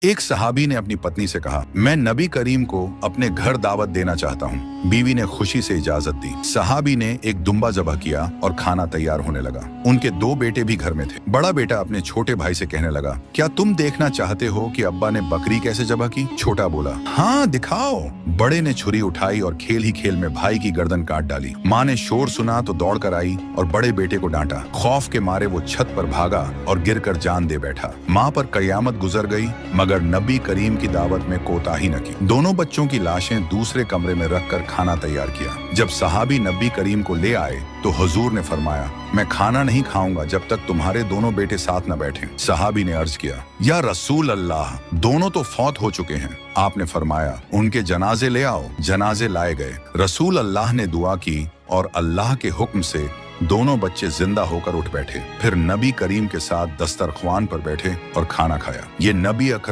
एक सहाबी ने अपनी पत्नी से कहा, मैं नबी करीम को अपने घर दावत देना चाहता हूँ। बीवी ने खुशी से इजाजत दी। सहाबी ने एक दुम्बा ज़बह किया और खाना तैयार होने लगा। उनके दो बेटे भी घर में थे। बड़ा बेटा अपने छोटे भाई से कहने लगा, क्या तुम देखना चाहते हो कि अब्बा ने बकरी कैसे ज़बह की? छोटा बोला, हाँ दिखाओ। बड़े ने छुरी उठाई और खेल ही खेल में भाई की गर्दन काट डाली। माँ ने शोर सुना तो दौड़ कर आई और बड़े बेटे को डांटा। खौफ के मारे वो छत पर भागा और गिरकर जान दे बैठा। माँ पर कयामत गुजर गई, मगर नबी करीम की दावत में कोताही न की। दोनों बच्चों की लाशें दूसरे कमरे में रखकर खाना तैयार किया। जब सहाबी नबी करीम को ले आए तो हुजूर ने फरमाया, मैं खाना नहीं खाऊंगा जब तक तुम्हारे दोनों बेटे साथ न बैठें। सहाबी ने अर्ज किया, या रसूल अल्लाह, दोनों तो फौत हो चुके हैं। आपने फरमाया, उनके जनाजे ले आओ। जनाजे लाए गए। रसूल अल्लाह ने दुआ की और अल्लाह के हुक्म से दोनों बच्चे जिंदा होकर उठ बैठे। फिर नबी करीम के साथ दस्तरख्वान पर बैठे और खाना खाया। ये नबी अकरम